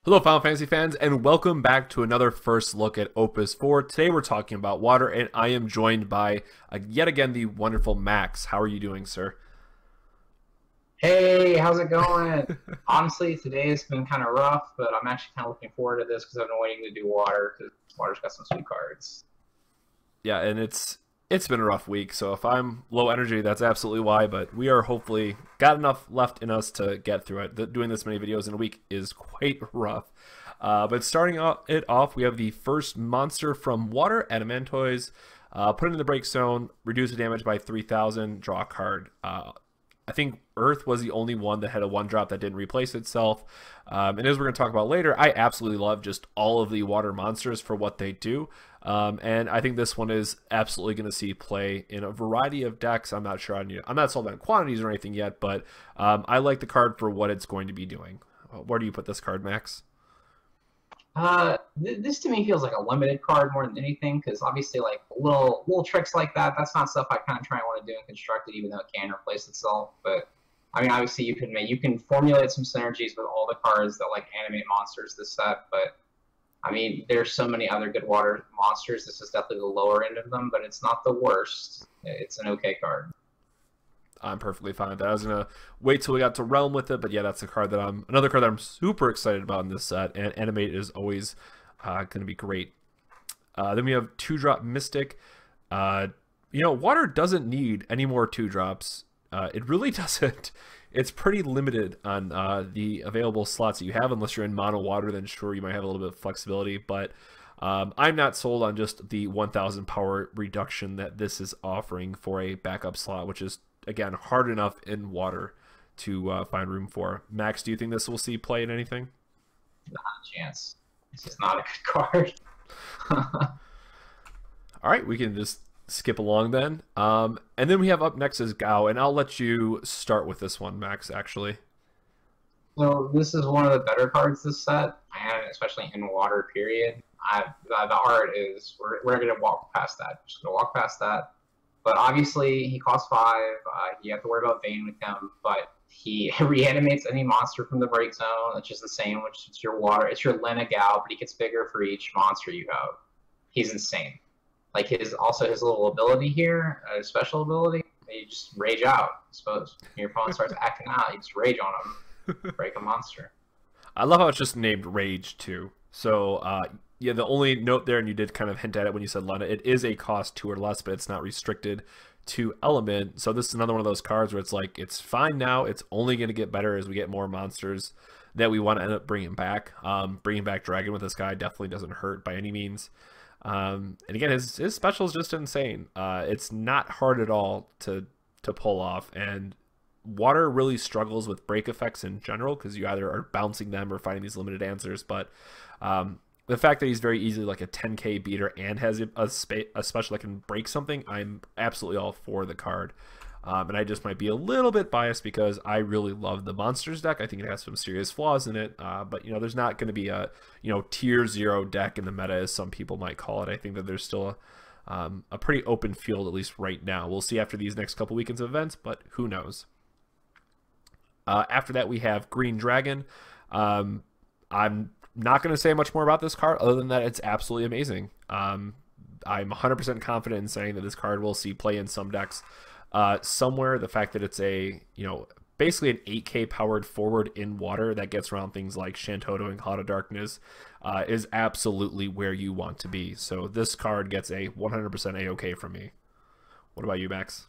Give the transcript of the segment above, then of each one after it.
Hello Final Fantasy fans, and welcome back to another first look at Opus 4. Today we're talking about water, and I am joined by, yet again, the wonderful Max. How are you doing, sir? Hey, how's it going? Honestly, today has been kind of rough, but I'm actually kind of looking forward to this because I've been waiting to do water because water's got some sweet cards. Yeah, and it's been a rough week, so if I'm low energy, that's absolutely why, but we are hopefully got enough left in us to get through it. Doing this many videos in a week is quite rough. But starting it off, we have the first monster from Water, Adamantoise. Put it in the break zone, reduce the damage by 3,000, draw a card. I think Earth was the only one that had a 1-drop that didn't replace itself. And as we're going to talk about later, I absolutely love just all of the water monsters for what they do. And I think this one is absolutely going to see play in a variety of decks. I'm not sure on you. I'm not sold on quantities or anything yet, but I like the card for what it's going to be doing. Where do you put this card, Max? This to me feels like a limited card more than anything because obviously like little tricks like that, that's not stuff I kind of try and want to do in constructed, even though it can replace itself. But I mean, obviously you can formulate some synergies with all the cards that like animate monsters this set. But I mean, there's so many other good water monsters. This is definitely the lower end of them, but it's not the worst. It's an okay card. I'm perfectly fine with that. I was gonna wait till we got to Realm with it, but yeah, that's a card that another card that I'm super excited about in this set. And Animate is always gonna be great. Then we have 2-drop Mystic. Water doesn't need any more 2-drops. It really doesn't. It's pretty limited on the available slots that you have, unless you're in mono water. Then sure, you might have a little bit of flexibility, but I'm not sold on just the 1,000 power reduction that this is offering for a backup slot, which is again hard enough in water to find room for. Max, do you think this will see play in anything? Not a chance. This is not a good card. All right, we can just skip along then. And then we have up next is Gao, and I'll let you start with this one, Max, actually. So this is one of the better cards this set, and especially in water. Period. The art is we're gonna walk past that. Just gonna walk past that. But obviously he costs 5. You have to worry about Vayne with him, but he reanimates any monster from the break zone. It's just the same, which is your water. It's your Lena Gal, but he gets bigger for each monster you have. He's insane. Like his little ability here, special ability, you just rage out. I suppose your opponent starts acting out, you just rage on him, break a monster. I love how it's just named Rage too. So yeah, the only note there, and you did kind of hint at it when you said Lena, it is a cost 2 or less, but it's not restricted to element. So this is another one of those cards where it's like, it's fine now, it's only going to get better as we get more monsters that we want to end up bringing back. Bringing back Dragon with this guy definitely doesn't hurt by any means. And again, his special is just insane. It's not hard at all to pull off, and water really struggles with break effects in general because you either are bouncing them or finding these limited answers. But the fact that he's very easily like a 10k beater and has a special that can break something, I'm absolutely all for the card. And I just might be a little bit biased because I really love the monsters deck. I think it has some serious flaws in it, but there's not going to be a tier 0 deck in the meta, as some people might call it. I think that there's still a pretty open field, at least right now. We'll see after these next couple weekends of events, but who knows. After that, we have Green Dragon. I'm not going to say much more about this card other than that it's absolutely amazing. I'm 100% confident in saying that this card will see play in some decks somewhere. The fact that it's a basically an 8k powered forward in water that gets around things like Shantoto and Cloud of Darkness is absolutely where you want to be. So this card gets a 100% A-OK from me. What about you, Max?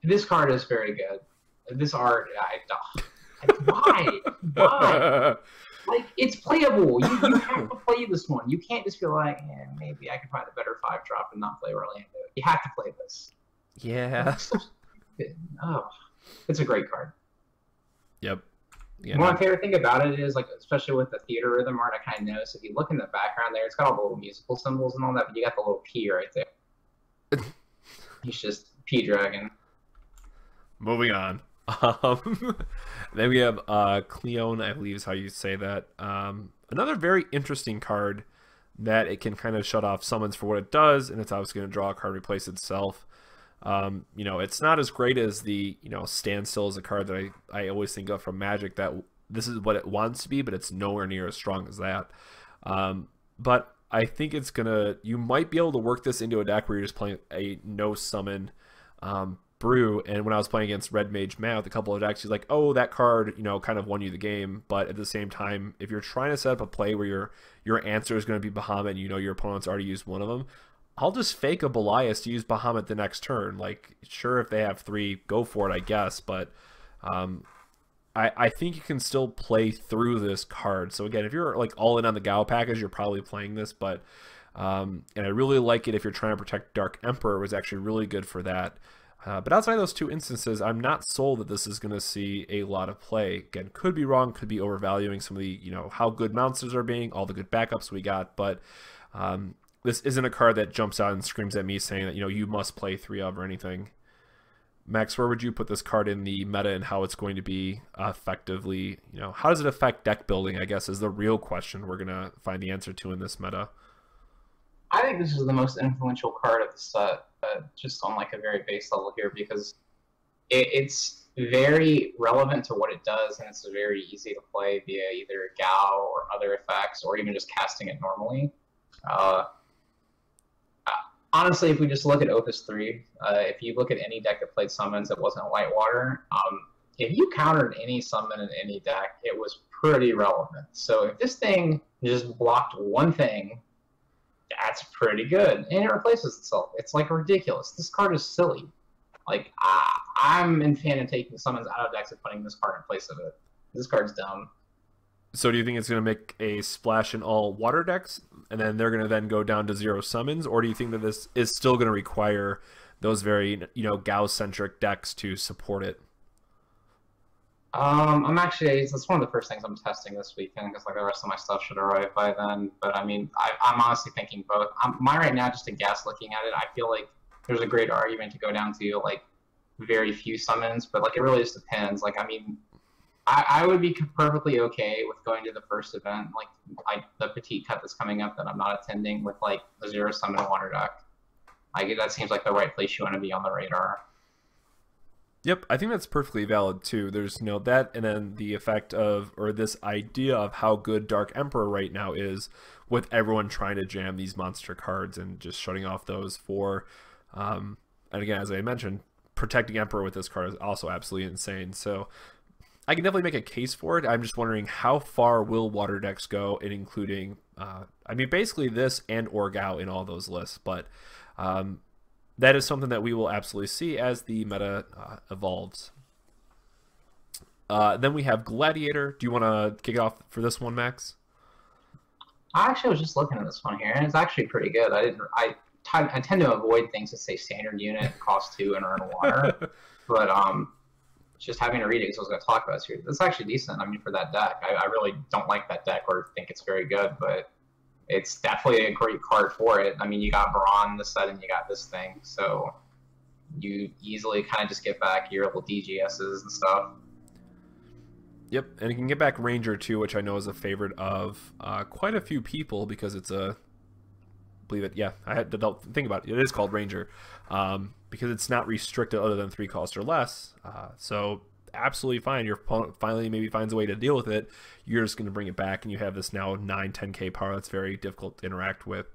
This card is very good. This art, why? Why? Like, it's playable. You have to play this one. You can't just feel like, maybe I could find a better 5-drop and not play Orlando. You have to play this. Yeah. Oh, it's a great card. Yep. Yeah. One of my favorite thing about it is, like, especially with the theater rhythm art, I kind of noticed if you look in the background there, it's got all the little musical symbols and all that, but you got the little P right there. He's just P Dragon. Moving on. Then we have Cleone, I believe is how you say that. Another very interesting card that it can kind of shut off summons for what it does, and it's obviously going to draw a card, replace itself. It's not as great as the Standstill is a card that I always think of from Magic that this is what it wants to be, but it's nowhere near as strong as that. But I think it's gonna, you might be able to work this into a deck where you're just playing a no summon brew. And when I was playing against Red Mage Matt with a couple of decks, he's like, oh, that card, you know, kind of won you the game. But at the same time, if you're trying to set up a play where your answer is going to be Bahamut, and you know your opponent's already used one of them, I'll just fake a Belias to use Bahamut the next turn. Like, sure, if they have 3, go for it, I guess. But I think you can still play through this card. So again, if you're like all in on the Gao package, you're probably playing this. But and I really like it if you're trying to protect Dark Emperor. It was actually really good for that. But outside of those 2 instances, I'm not sold that this is going to see a lot of play. Again, could be wrong, could be overvaluing some of the, you know, how good monsters are being, all the good backups we got. But this isn't a card that jumps out and screams at me saying that, you know, you must play 3 of or anything. Max, where would you put this card in the meta and how it's going to be effectively, you know, how does it affect deck building, I guess, is the real question we're going to find the answer to in this meta. I think this is the most influential card of the set, just on like a very base level here, because it's very relevant to what it does, and it's very easy to play via either Gao or other effects, or even just casting it normally. Honestly, if we just look at Opus 3, if you look at any deck that played summons that wasn't Whitewater, if you countered any summon in any deck, it was pretty relevant. So if this thing just blocked one thing, that's pretty good. And it replaces itself. It's like ridiculous. This card is silly. Like, I'm a fan of taking summons out of decks and putting this card in place of it. This card's dumb. So do you think it's going to make a splash in all water decks, and then they're going to then go down to 0 summons? Or do you think that this is still going to require those very, you know, Gao-centric decks to support it? I'm actually, that's one of the first things I'm testing this weekend, because like the rest of my stuff should arrive by then. But I mean, I'm honestly thinking both. Mine right now, just a guess looking at it, I feel like there's a great argument to go down to like very few summons, but like it really just depends. Like, I mean, I would be perfectly okay with going to the first event, like the Petite Cut that's coming up that I'm not attending, with like a 0 summon water deck. Like, that seems like the right place you want to be on the radar. Yep, I think that's perfectly valid too. There's, you know, that, and then the effect of, or this idea of how good Dark Emperor right now is, with everyone trying to jam these monster cards and just shutting off those for, and again, as I mentioned, protecting Emperor with this card is also absolutely insane. So I can definitely make a case for it. I'm just wondering, how far will water decks go in including, I mean, basically this and Gao in all those lists, but that is something that we will absolutely see as the meta evolves. Then we have Gladiator. Do you want to kick it off for this one, Max? I actually was just looking at this one here, and it's actually pretty good. I tend to avoid things that say standard unit, cost 2, and earn water, but just having to read it because I was going to talk about this here. It's actually decent. I mean, for that deck, I really don't like that deck or think it's very good, but it's definitely a great card for it. I mean, you got Baron this set, and you got this thing, so you easily kind of just get back your little DGSs and stuff. Yep, and you can get back Ranger too, which I know is a favorite of quite a few people, because it's a, believe it, yeah, I had to think about it. It is called Ranger, because it's not restricted other than 3 cost or less. So absolutely fine. Your opponent finally maybe finds a way to deal with it. You're just going to bring it back, and you have this now 9-10k power that's very difficult to interact with.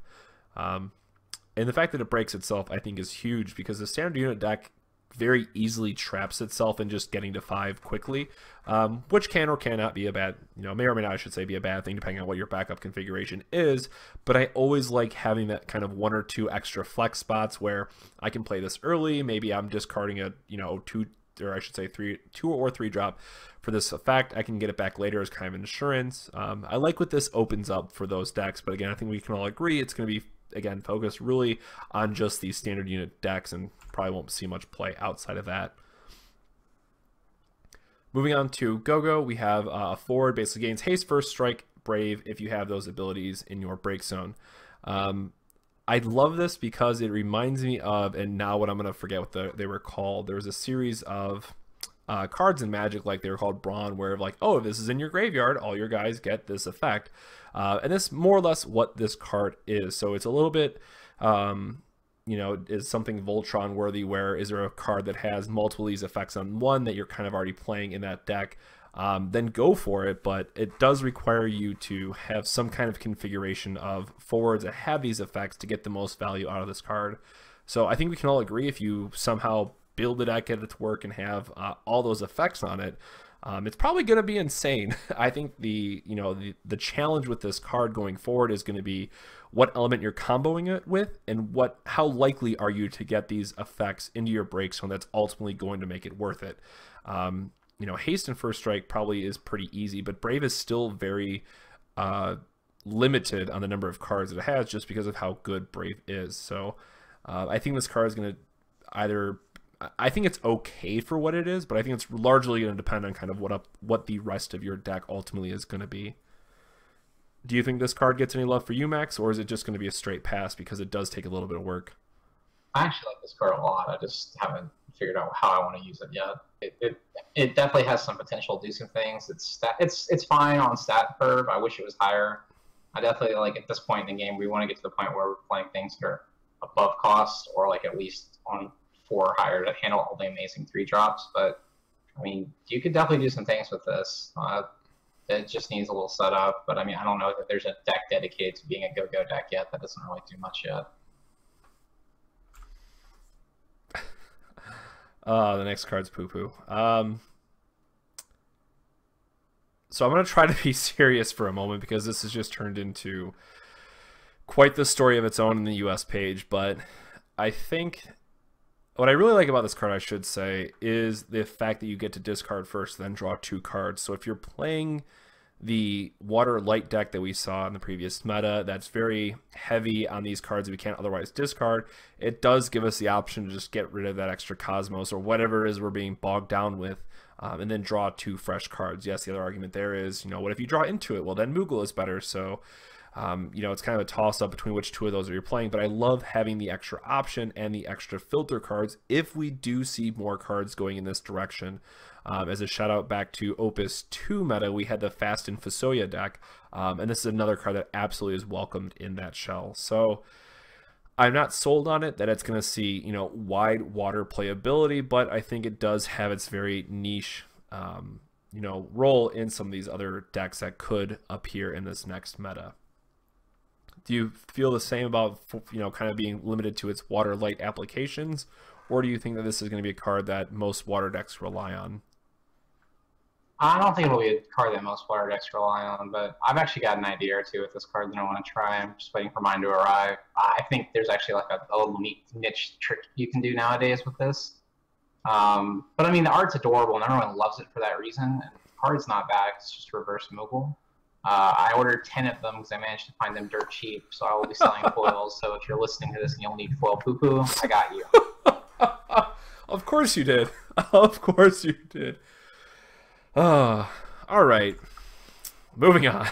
And the fact that it breaks itself, I think, is huge, because the standard unit deck very easily traps itself in just getting to 5 quickly, which can or cannot be a bad, you know, may or may not, I should say, be a bad thing depending on what your backup configuration is. But I always like having that kind of 1 or 2 extra flex spots where I can play this early. Maybe I'm discarding a, you know, 2 or 3 drop for this effect. I can get it back later as kind of insurance. I like what this opens up for those decks, but again, I think we can all agree it's going to be, again, focused really on just these standard unit decks, and probably won't see much play outside of that. Moving on to Go-Go, we have a forward, basically gains haste, first strike, brave, if you have those abilities in your break zone. I love this because it reminds me of, and now what I'm going to forget what they were called. There was a series of cards in Magic, like they were called Brawn, where like, oh, if this is in your graveyard, all your guys get this effect. And this more or less what this card is. So it's a little bit, you know, is something Voltron worthy, where is there a card that has multiple of these effects on one that you're kind of already playing in that deck? then go for it. But it does require you to have some kind of configuration of forwards that have these effects to get the most value out of this card. So I think we can all agree if you somehow build the deck, get it to work, and have all those effects on it, it's probably going to be insane. I think the challenge with this card going forward is going to be what element you're comboing it with, and how likely are you to get these effects into your break zone that's ultimately going to make it worth it. Haste and First Strike probably is pretty easy, but Brave is still very limited on the number of cards that it has just because of how good Brave is. So I think this card is going to I think it's okay for what it is, but I think it's largely going to depend on kind of what the rest of your deck ultimately is going to be. Do you think this card gets any love for you, Max, or is it just going to be a straight pass because it does take a little bit of work? I actually like this card a lot. I just haven't figured out how I want to use it yet. It definitely has some potential to do some things. It's fine on stat curve. I wish it was higher. I definitely at this point in the game, we want to get to the point where we're playing things that are above cost, or at least on 4 or higher to handle all the amazing 3-drops. But I mean, you could definitely do some things with this. It just needs a little setup. But I mean, I don't know that there's a deck dedicated to being a go-go deck yet. That doesn't really do much yet. The next card's poo-poo. So I'm going to try to be serious for a moment because this has just turned into quite the story of its own in the US page. But I think what I really like about this card, I should say, is the fact that you get to discard first, then draw 2 cards. So if you're playing the water light deck that we saw in the previous meta, that's very heavy on these cards that we can't otherwise discard, it does give us the option to just get rid of that extra Cosmos or whatever it is we're being bogged down with, and then draw 2 fresh cards. Yes, the other argument there is, what if you draw into it? Well, then Moogle is better. So it's kind of a toss-up between which 2 of those are you're playing, but I love having the extra option and the extra filter cards if we do see more cards going in this direction. As a shout-out back to Opus II meta, we had the Fast and Fusoya deck, and this is another card that absolutely is welcomed in that shell. So I'm not sold on it that it's going to see, wide water playability, but I think it does have its very niche role in some of these other decks that could appear in this next meta. Do you feel the same about, kind of being limited to its water light applications, or do you think that this is going to be a card that most water decks rely on? I don't think it'll be a card that most water decks rely on, but I've actually got an idea or two with this card that I want to try. I'm just waiting for mine to arrive. I think there's actually a little neat niche trick you can do nowadays with this. But I mean, the art's adorable and everyone loves it for that reason. And the card's not bad. It's just reverse Moogle. I ordered 10 of them because I managed to find them dirt cheap, so I will be selling foils. So if you're listening to this and you'll need foil poo-poo, I got you. Of course you did. Of course you did. All right. Moving on.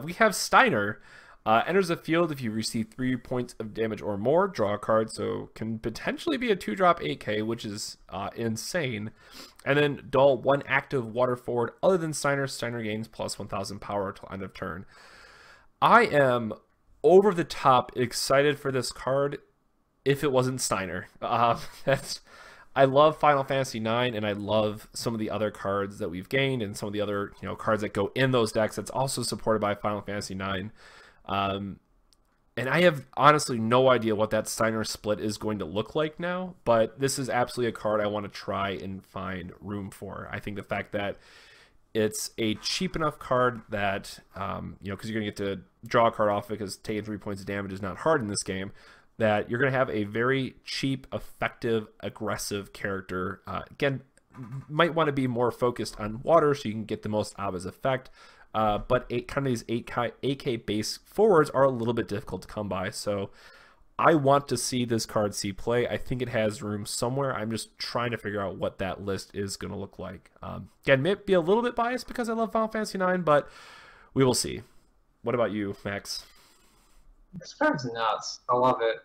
We have Steiner. Enters the field if you receive 3 points of damage or more. Draw a card, so can potentially be a 2-drop 8K, which is insane. And then dull 1 active water forward other than Steiner. Steiner gains plus 1,000 power till end of turn. I am over the top excited for this card if it wasn't Steiner. I love Final Fantasy IX, and I love some of the other cards that we've gained and some of the other cards that go in those decks that's also supported by Final Fantasy IX. And I have honestly no idea what that Steiner split is going to look like now, but this is absolutely a card I want to try and find room for. I think the fact that it's a cheap enough card that, because you're going to get to draw a card off it because taking 3 points of damage is not hard in this game, that you're going to have a very cheap, effective, aggressive character. Again, might want to be more focused on water so you can get the most out of his effect. But kind of these 8K base forwards are a little bit difficult to come by. So I want to see this card see play. I think it has room somewhere. I'm just trying to figure out what that list is going to look like. Again, may be a little bit biased because I love Final Fantasy IX, but we will see. What about you, Max? This card's nuts. I love it.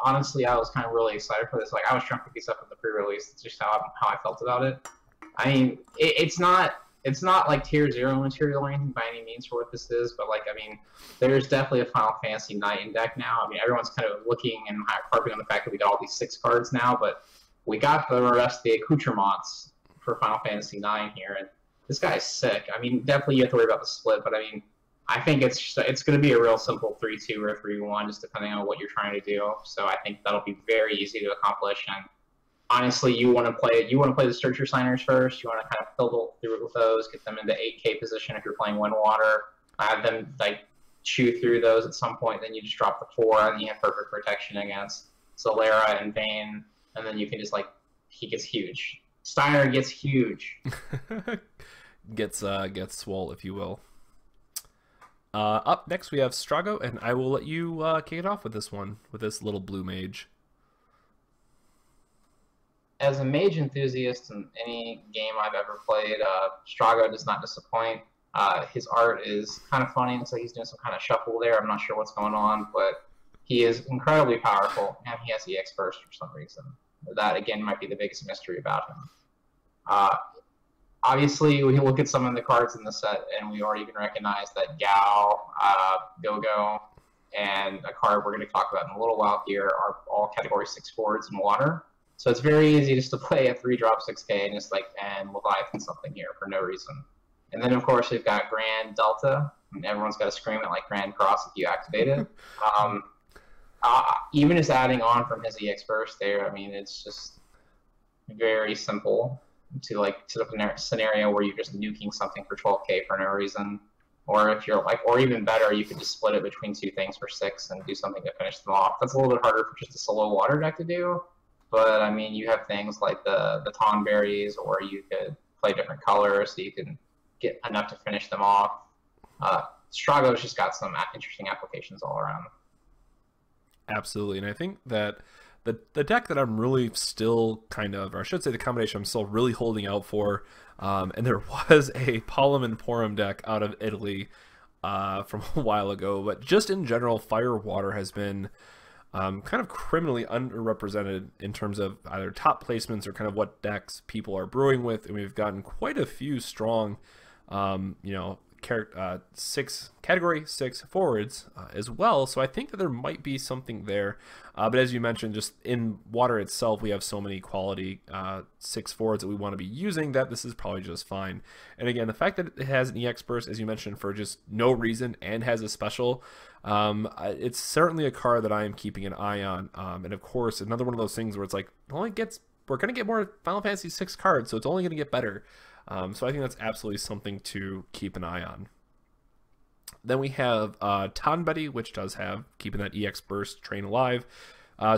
Honestly, I was kind of really excited for this. I was trying to pick these up at the pre-release. It's just how I felt about it. I mean, it's not like tier 0 material or anything by any means for what this is, but there's definitely a Final Fantasy IX deck now. I mean, everyone's kind of looking and harping on the fact that we got all these 6 cards now, but we got the rest of the accoutrements for Final Fantasy IX here, and this guy's sick. I mean, definitely you have to worry about the split, but I mean, I think it's going to be a real simple 3-2 or 3-1, just depending on what you're trying to do. So I think that'll be very easy to accomplish. And honestly, you want to play the Searcher Signers first. You want to kind of fiddle through it with those, get them into 8K position if you're playing Wind Water. Have them like chew through those at some point. Then you just drop the 4, and you have perfect protection against Solera and Vayne, and then you can just he gets huge. Steiner gets huge. gets swole, if you will. Up next we have Strago, and I will let you kick it off with this one, with this little blue mage. As a mage enthusiast in any game I've ever played, Strago does not disappoint. His art is kind of funny. It's like he's doing some kind of shuffle there. I'm not sure what's going on, but he is incredibly powerful, and he has EX burst for some reason. That, again, might be the biggest mystery about him. Obviously, we look at some of the cards in the set, and we already can recognize that Gao, Go-Go, and a card we're going to talk about in a little while here are all Category 6 forwards in water. So it's very easy just to play a 3-drop 6K and just and Leviathan something here for no reason. And then, of course, we've got Grand Delta, and everyone's got to scream it like Grand Cross if you activate it. Even just adding on from his EX burst there, I mean, it's just very simple to set up a scenario where you're just nuking something for 12K for no reason. Or if you're or even better, you could just split it between 2 things for 6 and do something to finish them off. That's a little bit harder for just a solo water deck to do. But I mean, you have things like the Tonberries, or you could play different colors so you can get enough to finish them off. Strago's just got some interesting applications all around. Absolutely, and I think that the deck that I'm really still or I should say the combination I'm still really holding out for, and there was a Palom and Porum deck out of Italy from a while ago, but just in general, Fire Water has been kind of criminally underrepresented in terms of either top placements or kind of what decks people are brewing with, and we've gotten quite a few strong, category 6 forwards as well. So I think that there might be something there. But as you mentioned, just in water itself, we have so many quality 6 forwards that we want to be using that this is probably just fine. And again, the fact that it has an EX burst, as you mentioned, for just no reason and has a special, it's certainly a card that I am keeping an eye on. And of course, another one of those things where it's like, we're going to get more Final Fantasy 6 cards, so it's only going to get better. So I think that's absolutely something to keep an eye on. Then we have Tonbetty, which does have keeping that EX burst train alive.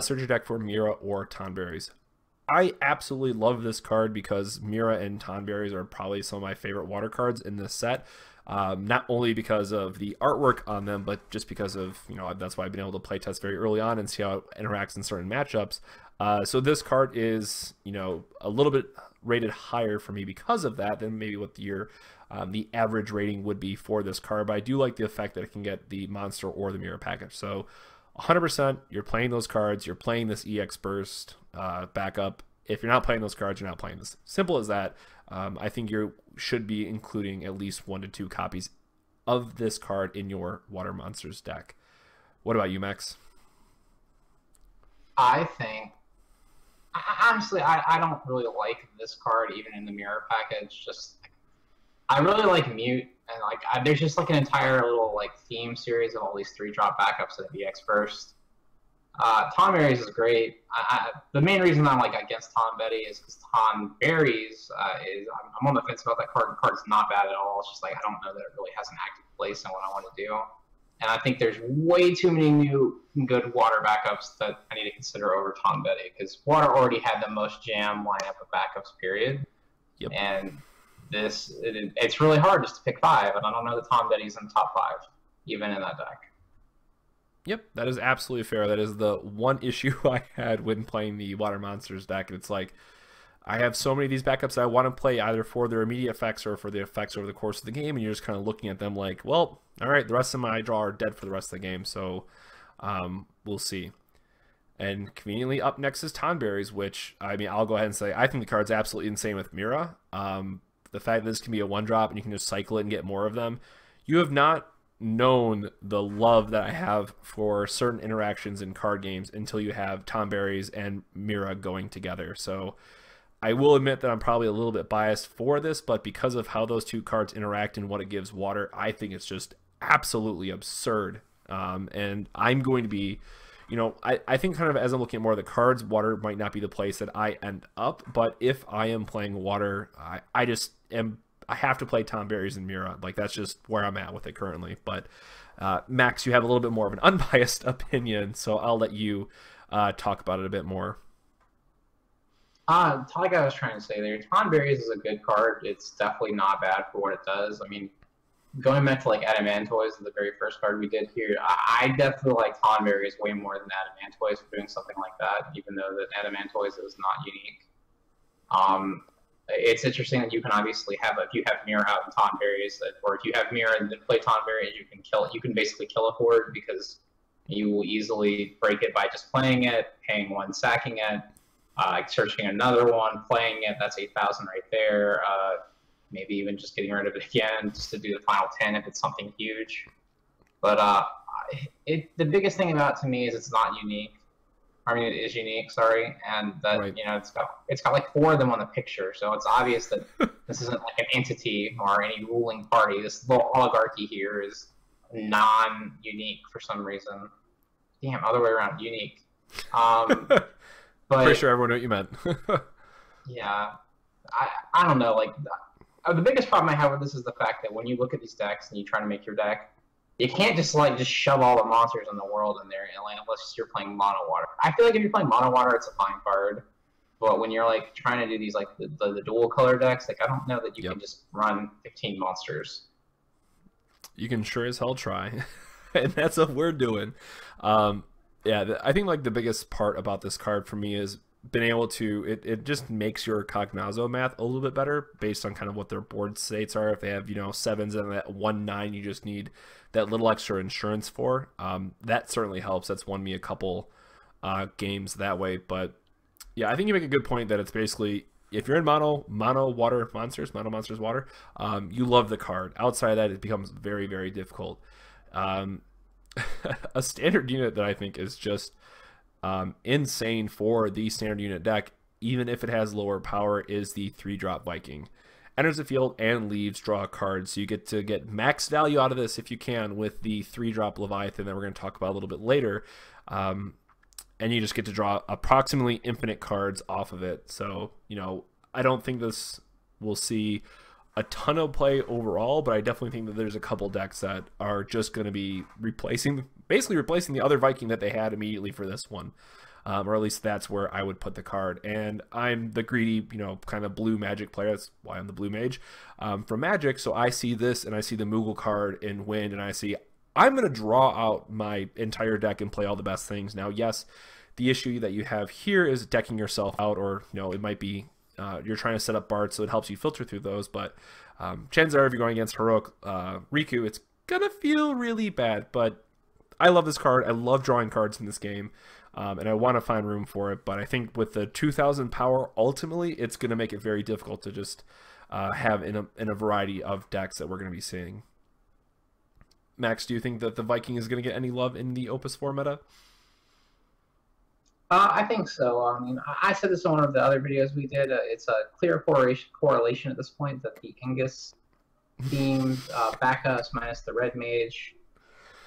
Search your deck for Mira or Tonberries. I absolutely love this card because Mira and Tonberries are probably some of my favorite water cards in this set. Not only because of the artwork on them, but just because of, that's why I've been able to play test very early on and see how it interacts in certain matchups. So this card is, a little bit rated higher for me because of that than maybe what the average rating would be for this card. But I do like the effect that it can get the monster or the mirror package. So 100% you're playing those cards, you're playing this EX burst backup. If you're not playing those cards, you're not playing this. Simple as that. I think you should be including at least 1 to 2 copies of this card in your Water Monsters deck. What about you, Max? I think, honestly, I don't really like this card even in the mirror package. I really like Mute, and there's just an entire little theme series of all these 3-drop backups that have EX burst. Tonberries is great. The main reason I'm against Tonbetty is because Tonberries I'm on the fence about that card. The card's not bad at all. It's just I don't know that it really has an active place in what I want to do. And I think there's way too many new good water backups that I need to consider over Tonbetty, because water already had the most jam lineup of backups, period. Yep. And it's really hard just to pick 5, and I don't know that Tonbetty's in the top 5, even in that deck. Yep, that is absolutely fair. That is the one issue I had when playing the Water Monsters deck. It's I have so many of these backups that I want to play either for their immediate effects or for the effects over the course of the game, and you're just kind of looking at them well, all right, the rest of my draw are dead for the rest of the game, so we'll see. And conveniently up next is Tonberries, which, I'll go ahead and say I think the card's absolutely insane with Mira. The fact that this can be a 1-drop and you can just cycle it and get more of them. You have not known the love that I have for certain interactions in card games until you have Tonberries and Mira going together. So I will admit that I'm probably a little bit biased for this, but because of how those two cards interact and what it gives water, I think it's just absolutely absurd. And I'm going to be, I think kind of as I'm looking at more of the cards, water might not be the place that I end up. But if I am playing water, I have to play Tom Berry's and Mira. Like, that's just where I'm at with it currently. But Max, you have a little bit more of an unbiased opinion, so I'll let you talk about it a bit more. Like I was trying to say there, Tom Berry's is a good card. It's definitely not bad for what it does. I mean, going back to like Adamantoise, the very first card we did here, I definitely like Tom Berry's way more than Adamantoise for doing something like that, even though the Adamantoise is not unique. It's interesting that you can obviously have, if you have Mirror out in Tom Berry's, or if you have Mirror and then play Tom Berry, you can basically kill a board because you will easily break it by just playing it, paying one, sacking it, searching another one, playing it. That's 8,000 right there. Maybe even just getting rid of it again, just to do the final 10 if it's something huge. But the biggest thing about it to me is it's not unique. I mean, it is unique, sorry, and that Right. it's got like 4 of them on the picture, so it's obvious that this isn't like an entity or any ruling party. This little oligarchy here is non-unique for some reason. Damn, other way around, unique. But Pretty sure everyone knew what you meant. yeah, I don't know. Like, the biggest problem I have with this is the fact that when you look at these decks and you try to make your deck, you can't just shove all the monsters in the world in there, unless you're playing mono water. I feel like if you're playing mono water, it's a fine card. But when you're like trying to do these like the dual color decks, like I don't know that you can just run 15 monsters. You can sure as hell try, and that's what we're doing. Yeah, I think like the biggest part about this card for me is being able to it just makes your Cognazzo math a little bit better based on kind of what their board states are. If they have 7s and that 1/9, you just need that little extra insurance for. That certainly helps. That's won me a couple games that way. But yeah, I think you make a good point that it's basically, if you're in mono water monsters, mono monsters water, you love the card. Outside of that, it becomes very, very difficult. A standard unit that I think is just insane for the standard unit deck, even if it has lower power, is the 3-drop Viking. Enters the field and leaves, draw a card. So you get to get max value out of this if you can with the 3-drop Leviathan that we're going to talk about a little bit later. And you just get to draw approximately infinite cards off of it. So, I don't think this will see a ton of play overall, but I definitely think that there's a couple decks that are just going to be basically replacing the other Viking that they had immediately for this one. Or at least that's where I would put the card. And I'm the greedy, kind of blue Magic player. That's why I'm the blue mage from Magic. So I see this and I see the Moogle card in Wind, and I see I'm going to draw out my entire deck and play all the best things. Now, yes, the issue that you have here is decking yourself out, or it might be you're trying to set up Bard, so it helps you filter through those. But chances are, if you're going against Heroic Riku, it's going to feel really bad. But I love this card. I love drawing cards in this game. And I want to find room for it, but I think with the 2,000 power, ultimately, it's going to make it very difficult to just have in a variety of decks that we're going to be seeing. Max, do you think that the Viking is going to get any love in the Opus 4 meta? I think so. I mean, I said this on one of the other videos we did. It's a clear correlation at this point that the Ingus themed backups minus the Red Mage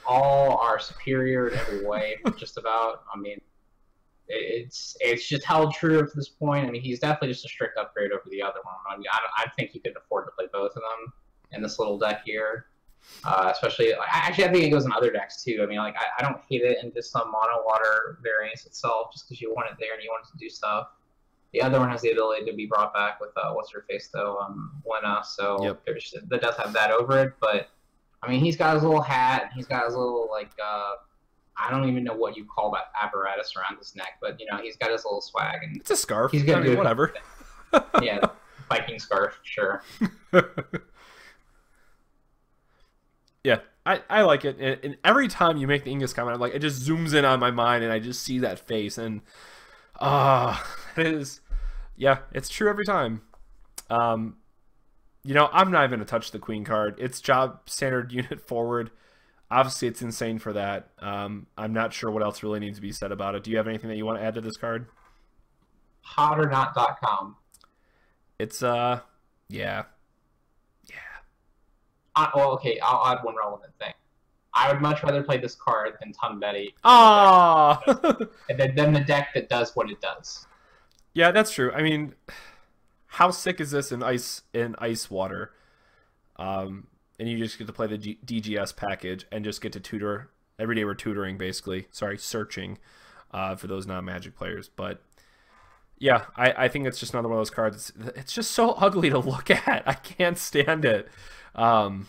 all are superior in every way, just about. I mean, it's just held true up to this point. I mean, he's definitely just a strict upgrade over the other one. I mean, I think you could afford to play both of them in this little deck here. Especially, actually, I think it goes in other decks too. I mean, like, I don't hate it in just some mono water variance itself, just because you want it there and you want it to do stuff. The other one has the ability to be brought back with what's her face though, Lena. So Yep. That does have that over it, but. I mean, he's got his little hat. He's got his little, like, I don't even know what you call that apparatus around his neck, but, he's got his little swag. And it's a scarf. He's gonna do whatever. Yeah, Viking scarf, sure. Yeah, I like it. And every time you make the Ingus comment, it just zooms in on my mind, and I just see that face. And, it is, yeah, it's true every time. I'm not even going to touch the Queen card. It's job standard unit forward. Obviously, it's insane for that. I'm not sure what else really needs to be said about it. Do you have anything that you want to add to this card? Hotornot.com. It's yeah. Well, okay, I'll add one relevant thing. I would much rather play this card than Ton Betty. Ah. Than the deck that does what it does. Yeah, that's true. I mean, how sick is this in ice water? And you just get to play the DGS package and just get to tutor. Every day we're tutoring, basically. Sorry, searching for those non-Magic players. But yeah, I think it's just another one of those cards. It's just so ugly to look at. I can't stand it. But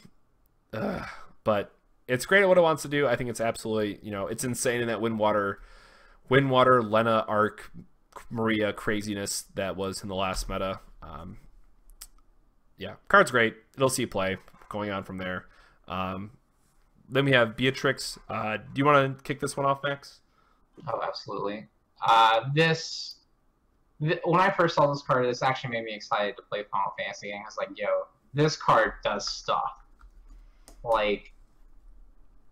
it's great at what it wants to do. I think it's absolutely, it's insane in that Windwater, Lena, Arc, Maria craziness that was in the last meta. Yeah, card's great. It'll see play going on from there. Then we have Beatrix. Do you want to kick this one off, Max? Oh, absolutely. When I first saw this card, this actually made me excited to play Final Fantasy. And I was like, yo, this card does stuff. Like,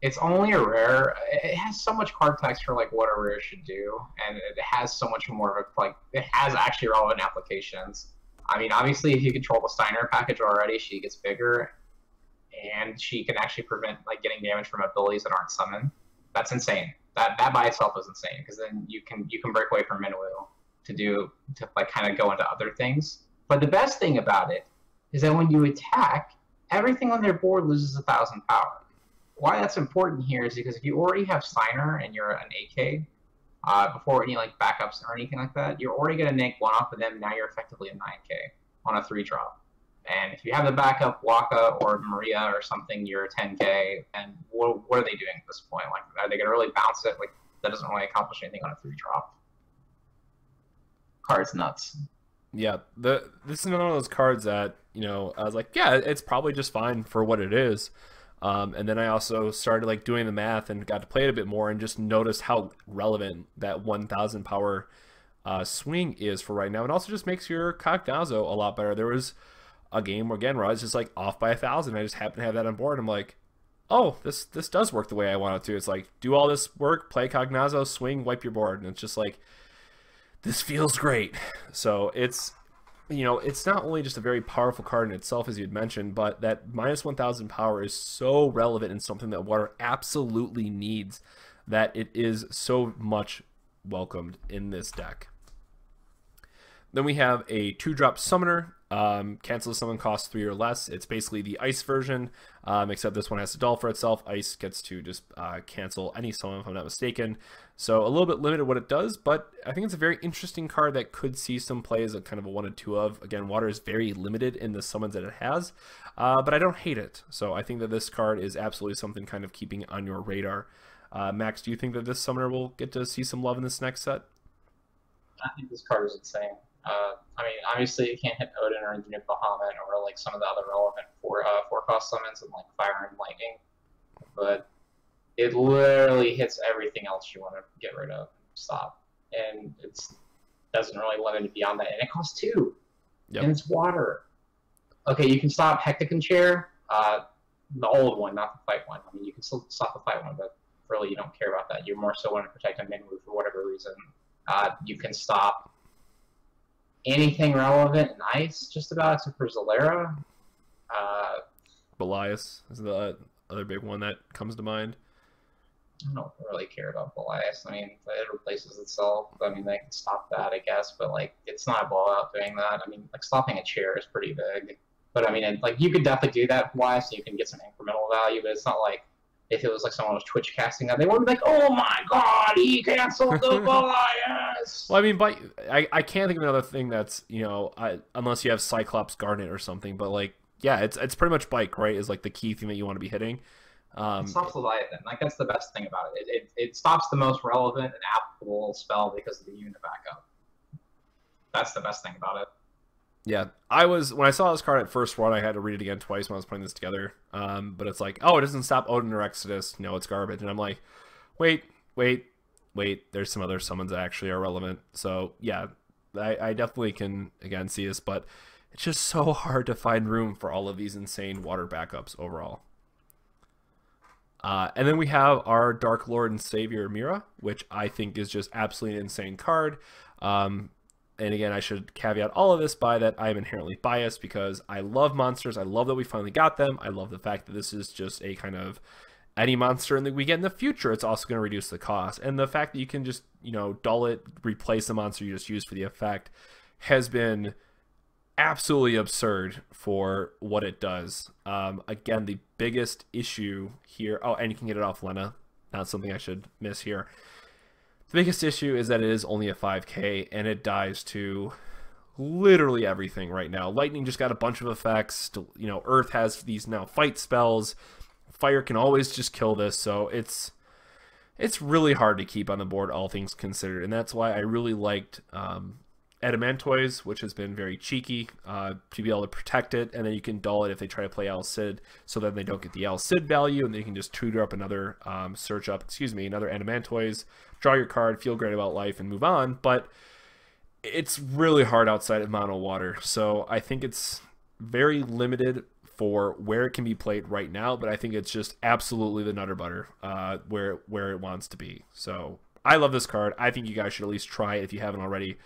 it's only a rare. It has so much card text for like what a rare should do, and it has so much more of a it has actually relevant applications. I mean, obviously, if you control the Steiner package already, she gets bigger, and she can actually prevent like getting damage from abilities that aren't summoned. That's insane. That by itself is insane, because then you can break away from Minwu to like kind of go into other things. But the best thing about it is that when you attack, everything on their board loses 1,000 power. Why that's important here is because if you already have Steiner and you're an 8K, before any like backups or anything like that, you're already going to make one off of them. Now you're effectively a 9K on a 3-drop. And if you have the backup Waka or Maria or something, you're a 10K. And what are they doing at this point? Like, are they going to really bounce it? Like, that doesn't really accomplish anything on a 3-drop. Card's nuts. Yeah, this is one of those cards that, I was like, yeah, it's probably just fine for what it is. And then I also started like doing the math and got to play it a bit more and just noticed how relevant that 1,000 power swing is for right now. It also just makes your Cognazzo a lot better. There was a game again where I was just like off by 1,000. I just happened to have that on board. I'm like, oh, this does work the way I want it to. It's like, do all this work, play Cognazzo, swing, wipe your board. And it's just like, this feels great. So it's not only just a very powerful card in itself, as you had mentioned, but that minus 1,000 power is so relevant and something that Water absolutely needs that it is so much welcomed in this deck. Then we have a 2-drop Summoner. Cancel summon costs 3 or less. It's basically the Ice version, except this one has to dull for itself. Ice gets to just cancel any summon, if I'm not mistaken. So a little bit limited what it does, but I think it's a very interesting card that could see some play as a kind of a 1 and 2 of. Again, Water is very limited in the summons that it has, but I don't hate it. So I think that this card is absolutely something kind of keeping on your radar. Max, do you think that this Summoner will get to see some love in this next set? I think this card is insane. I mean, obviously you can't hit Odin or Infinite Bahamut or like some of the other relevant four-cost summons and like Fire and Lightning, but it literally hits everything else you want to get rid of. Stop, and it doesn't really limit it beyond that, and it costs 2, and it's Water. Okay, you can stop Hecticon Chair, the old one, not the fight one. I mean, you can still stop the fight one, but really you don't care about that. You more so want to protect a Minwu for whatever reason. You can stop anything relevant in Ice, just about, except for Zalera. Belias is the other big one that comes to mind. I don't really care about Belias. I mean, it replaces itself. I mean, they can stop that, I guess, but like, it's not a blowout doing that. I mean, like, stopping a chair is pretty big. But I mean, like, you could definitely do that with Belias, so you can get some incremental value, but it's not like if it was like someone was Twitch casting that, they would be like, oh my god, he canceled the Belias! Well, I mean, but I can't think of another thing that's, unless you have Cyclops Garnet or something, but like, yeah, it's pretty much Bike, right, is like the key thing that you want to be hitting. It stops Leviathan. Like, that's the best thing about it. It stops the most relevant and applicable spell because of the unit backup. That's the best thing about it. Yeah, when I saw this card at first run, I had to read it again twice when I was putting this together. But it's like, oh, it doesn't stop Odin or Exodus. No, it's garbage. And I'm like, wait. There's some other summons that actually are relevant. So yeah, I definitely can again see this, but it's just so hard to find room for all of these insane Water backups overall. And then we have our Dark Lord and Savior Mira, which I think is just absolutely an insane card. And again, I should caveat all of this by that I am inherently biased because I love monsters. I love that we finally got them. I love the fact that this is just a kind of any monster in the we get in the future. It's also going to reduce the cost. And the fact that you can just, you know, dull it, replace the monster you just used for the effect has been absolutely absurd for what it does. Again, the biggest issue here, oh, and you can get it off Lena. Not something I should miss here. The biggest issue is that it is only a 5k and it dies to literally everything right now. Lightning just got a bunch of effects. You know, Earth has these now fight spells. Fire can always just kill this, so it's really hard to keep on the board, all things considered. And that's why I really liked Adamantoise, which has been very cheeky to be able to protect it, and then you can dull it if they try to play El Cid, so then they don't get the El Cid value, and then you can just tutor up another another Adamantoise, draw your card, feel great about life, and move on. But it's really hard outside of mono water, so I think it's very limited for where it can be played right now, but I think it's just absolutely the nutter butter where it wants to be. So I love this card. I think you guys should at least try it if you haven't already.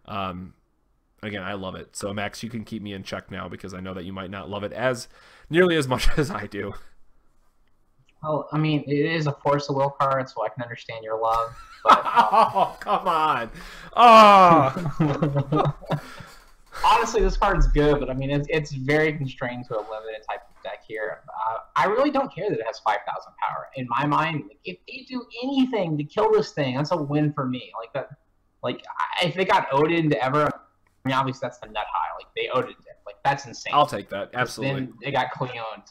Again, I love it. So Max, you can keep me in check now because I know that you might not love it as nearly as much as I do. Well, I mean, it is a force of will card, so I can understand your love. But, oh, come on! Oh. Honestly, this card's good, but I mean, it's very constrained to a limited type of deck here. I really don't care that it has 5,000 power. In my mind, like, if they do anything to kill this thing, that's a win for me. Like that, like if they got Odin to ever, I mean, obviously that's the nut high. Like they Odin it, like that's insane. I'll take that, absolutely. Then they got Cleoned.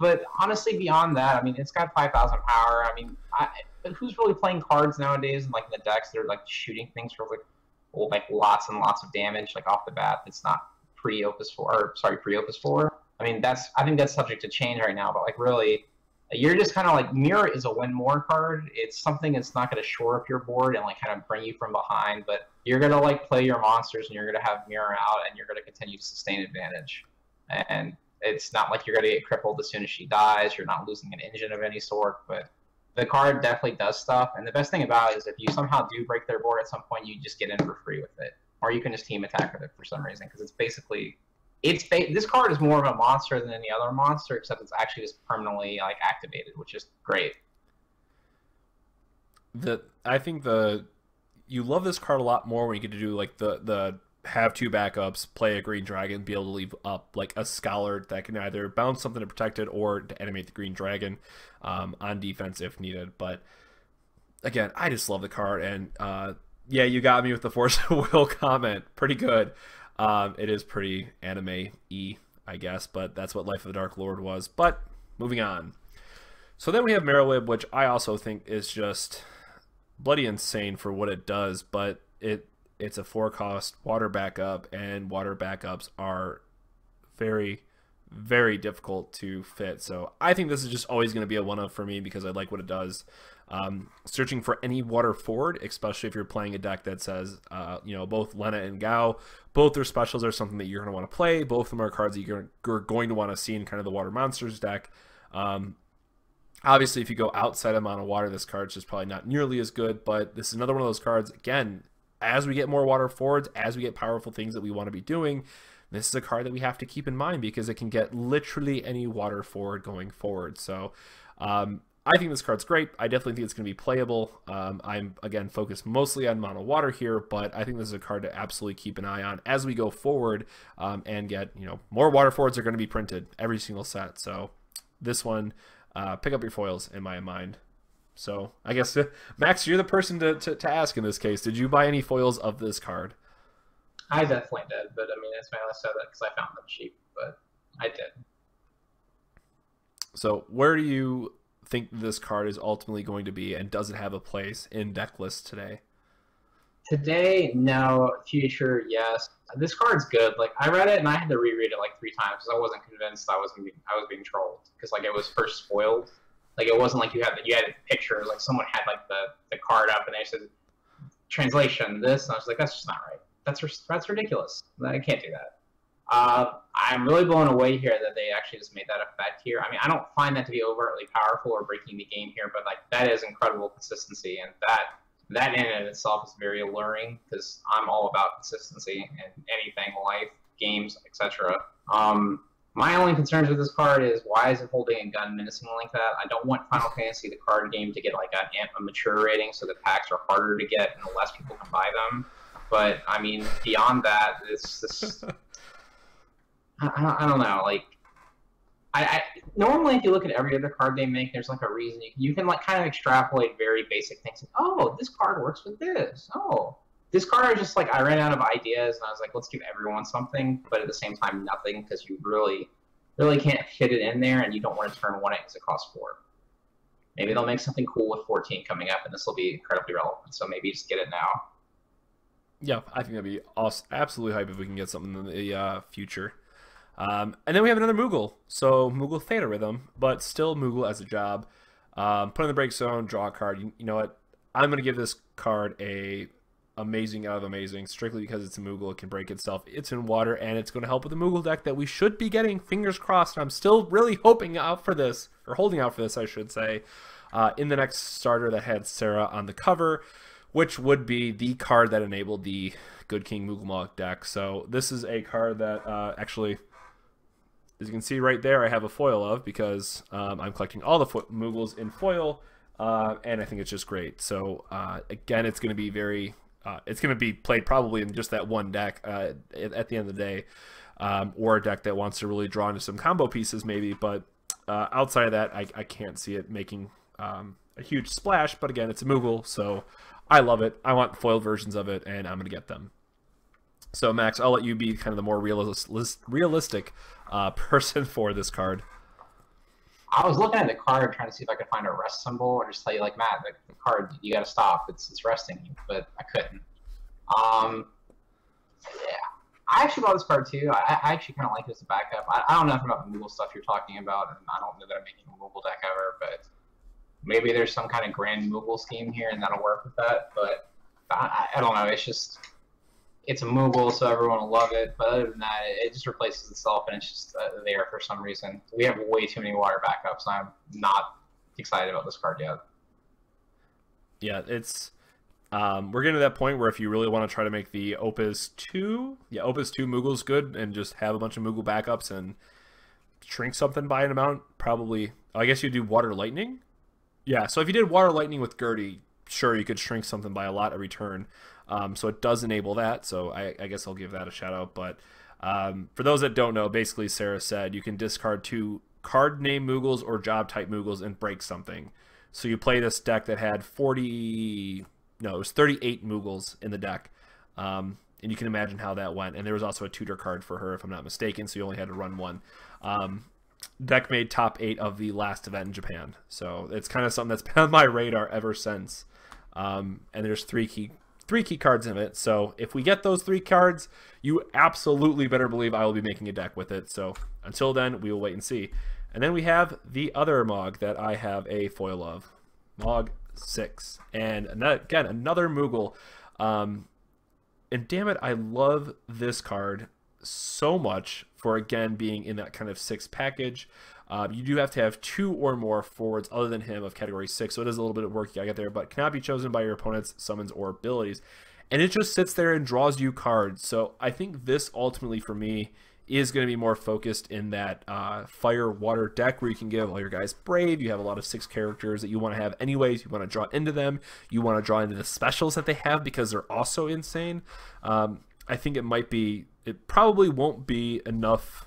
But honestly, beyond that, I mean, it's got 5,000 power. I mean, but who's really playing cards nowadays? Like in the decks, they're like shooting things for like lots and lots of damage, like off the bat. It's not pre-Opus 4, or sorry, pre-Opus 4. I mean, I think that's subject to change right now. But like really, you're just kind of like Mirror is a win more card. It's something that's not going to shore up your board and like kind of bring you from behind, but you're going to like play your monsters and you're going to have Mirror out and you're going to continue to sustain advantage. And it's not like you're going to get crippled as soon as she dies. You're not losing an engine of any sort, but the card definitely does stuff. And the best thing about it is if you somehow do break their board at some point, you just get in for free with it. Or you can just team attack with it for some reason, because it's basically... this card is more of a monster than any other monster, except it's actually just permanently like activated, which is great. I think you love this card a lot more when you get to do like the have two backups, play a green dragon, be able to leave up like a scholar that can either bounce something to protect it or to animate the green dragon on defense if needed. But again, I just love the card, and yeah, you got me with the Force of Will comment. Pretty good. It is pretty anime-y, I guess, but that's what Life of the Dark Lord was. But moving on. So then we have Merrowwib, which I also think is just bloody insane for what it does, but it's a 4-cost water backup, and water backups are very, very difficult to fit. So I think this is just always going to be a one-of for me because I like what it does. Searching for any water forward, especially if you're playing a deck that says, you know, both Lena and Gao, both their specials are something that you're going to want to play. Both of them are cards that you're going to want to see in kind of the water monsters deck. Obviously, if you go outside of mono water, this card's just probably not nearly as good, but this is another one of those cards, again, as we get more water forwards, as we get powerful things that we want to be doing, this is a card that we have to keep in mind because it can get literally any water forward going forward. So I think this card's great. I definitely think it's going to be playable. I'm, again, focused mostly on mono water here, but I think this is a card to absolutely keep an eye on as we go forward and get, you know, more water forwards are going to be printed every single set. So this one, pick up your foils in my mind. So I guess, Max, you're the person to ask in this case. Did you buy any foils of this card? I definitely did, but I mean, it's mainly said that because I found them cheap, but I did. So where do you think this card is ultimately going to be, and does it have a place in deck lists today? Today, no. Future, yes. This card's good. Like I read it and I had to reread it like 3 times because I wasn't convinced I was being trolled because like it was first spoiled. Like it wasn't like you had a picture, like someone had like the card up and they said translation this, and I was like, that's just not right. That's ridiculous. I can't do that. I'm really blown away here that they actually just made that effect here. I mean, I don't find that to be overtly powerful or breaking the game here, but like that is incredible consistency, and that that in and of itself is very alluring because I'm all about consistency in anything, life, games, etc. My only concerns with this card is why is it holding a gun menacing like that? I don't want Final Fantasy, the card game, to get like a mature rating, so the packs are harder to get and less people can buy them. But I mean, beyond that, it's this. I don't know. Like, I normally if you look at every other card they make, there's like a reason you can like kind of extrapolate very basic things. Like, oh, this card works with this. Oh, this card is just like I ran out of ideas and I was like, let's give everyone something, but at the same time nothing because you really can't fit it in there and you don't want to turn one in because it costs 4. Maybe they'll make something cool with 14 coming up and this will be incredibly relevant. So maybe just get it now. Yeah, I think that'd be awesome. Absolutely hype if we can get something in the future. And then we have another Moogle. So Moogle Theta Rhythm, but still Moogle as a job. Put in the break zone, draw a card. You know what? I'm going to give this card a amazing out of amazing, strictly because it's a Moogle. It can break itself. It's in water, and it's going to help with the Moogle deck that we should be getting. Fingers crossed. I'm still really hoping out for this, or holding out for this, I should say, in the next starter that had Sarah on the cover, which would be the card that enabled the Good King Moogle deck. So this is a card that actually, as you can see right there, I have a foil of because I'm collecting all the Moogles in foil, and I think it's just great. So again, it's going to be very, it's going to be played probably in just that one deck at the end of the day, or a deck that wants to really draw into some combo pieces maybe. But outside of that, I can't see it making a huge splash. But again, it's a Moogle, so I love it. I want foiled versions of it, and I'm going to get them. So Max, I'll let you be kind of the more realistic person for this card. I was looking at the card trying to see if I could find a rest symbol or just tell you like, Matt, the card, you got to stop. It's resting you, but I couldn't. Yeah, I actually bought this card too. I actually kind of like it as a backup. I don't know nothing about the Moogle stuff you're talking about, and I don't know that I'm making a Moogle deck ever, but maybe there's some kind of grand Moogle scheme here and that'll work with that. But I don't know. It's just, it's a Moogle, so everyone will love it. But other than that, it just replaces itself, and it's just there for some reason. We have way too many water backups. I'm not excited about this card yet. Yeah, it's we're getting to that point where if you really want to try to make the Opus 2, Opus 2 Moogles good and just have a bunch of Moogle backups and shrink something by an amount, probably, I guess you do Water Lightning. Yeah, so if you did Water Lightning with Gertie, sure, you could shrink something by a lot every turn. So it does enable that, so I guess I'll give that a shout out. But for those that don't know, basically Sarah said you can discard 2 card name Moogles or job type Moogles and break something. So you play this deck that had 38 Moogles in the deck. And you can imagine how that went. And there was also a tutor card for her, if I'm not mistaken, so you only had to run one. Deck made top 8 of the last event in Japan. So it's kind of something that's been on my radar ever since. And there's 3 key cards in it. So if we get those 3 cards, you absolutely better believe I will be making a deck with it. So until then, we will wait and see. And then we have the other Mog that I have a foil of, Mog 6. And again, another Moogle. And damn it, I love this card so much for, again, being in that kind of 6 package. You do have to have 2 or more forwards other than him of category 6, so it is a little bit of work you gotta get there, but cannot be chosen by your opponent's summons or abilities. And it just sits there and draws you cards. So I think this ultimately for me is going to be more focused in that fire water deck where you can give all your guys brave. You have a lot of 6 characters that you want to have anyways. You want to draw into them. You want to draw into the specials that they have because they're also insane. I think it probably won't be enough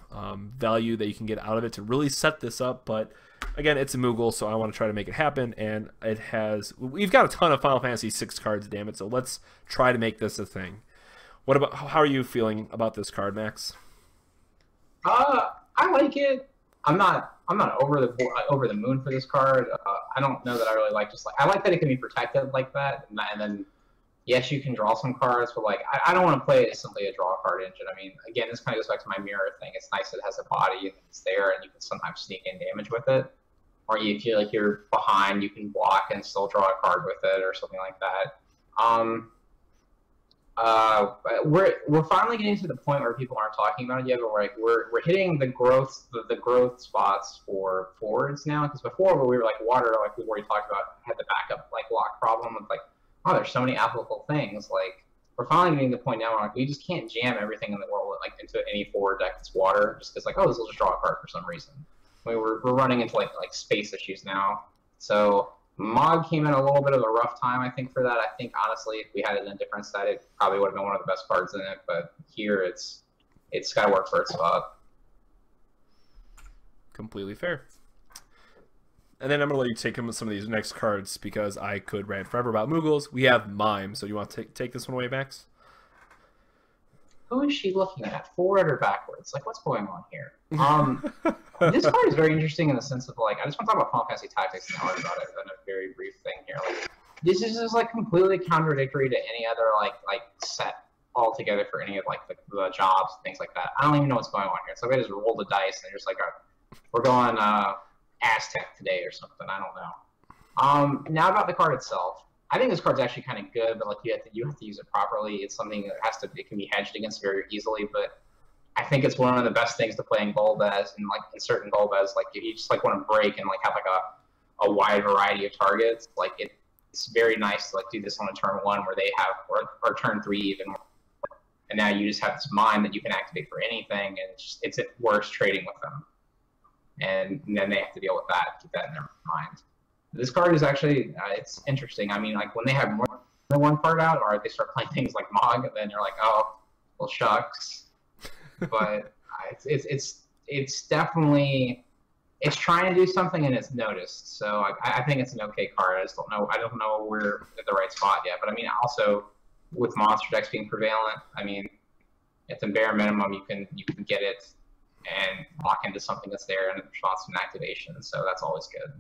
value that you can get out of it to really set this up, but again, it's a Moogle, so I want to try to make it happen, and we've got a ton of Final Fantasy 6 cards, damn it, so let's try to make this a thing. How are you feeling about this card, Max? I like it. I'm not over the moon for this card. I don't know that I really like I like that it can be protected like that, and then yes, you can draw some cards, but like I don't want to play it as simply a draw card engine. I mean, again, this kind of goes back to my mirror thing. It's nice that it has a body and it's there, and you can sometimes sneak in damage with it. Or you feel like you're behind, you can block and still draw a card with it, or something like that. We're finally getting to the point where people aren't talking about it yet, but we're hitting the growth spots for forwards now. Because before, where we were like water, like we already talked about, had the backup like lock problem with like, oh, there's so many applicable things. Like, we're finally getting to the point now where like, we just can't jam everything in the world like into any forward deck that's water, just because like, oh, this will just draw a card for some reason. I mean, we're running into like space issues now. So Mog came in a little bit of a rough time, I think, for that. I think honestly, if we had it in a different set, it probably would have been one of the best cards in it. But here, it's got to work for its spot. Completely fair. And then I'm going to let you take some of these next cards because I could rant forever about Moogles. We have Mime, so you want to take this one away, Max? Who is she looking at? Forward or backwards? Like, what's going on here? This card is very interesting in the sense of, like, I just want to talk about Final Fantasy Tactics and art about it in a very brief thing here. Like, this is just, like, completely contradictory to any other, like set altogether for any of, like, the jobs and things like that. I don't even know what's going on here. So I just roll the dice and just, like, we're going, Aztec today or something. I don't know. Now about the card itself. I think this card's actually kind of good, but like you have to use it properly. It's something that it can be hedged against very easily. But I think it's one of the best things to play in Golbez, and like in certain Golbez, like if you just like want to break and like have like a wide variety of targets, like it's very nice to like do this on a turn 1 where they have or turn 3 even. And now you just have this mine that you can activate for anything, and it's worse trading with them. And then they have to deal with that, keep that in their mind. This card is actually, it's interesting. I mean, like, when they have more than one card out, or they start playing things like Mog, then you're like, oh, well, shucks. But it's definitely, it's trying to do something, and it's noticed. So I think it's an okay card. I just don't know. I don't know we're at the right spot yet. But I mean, also with monster decks being prevalent, I mean, at the bare minimum, you can get it and lock into something that's there in response to an activation. So that's always good.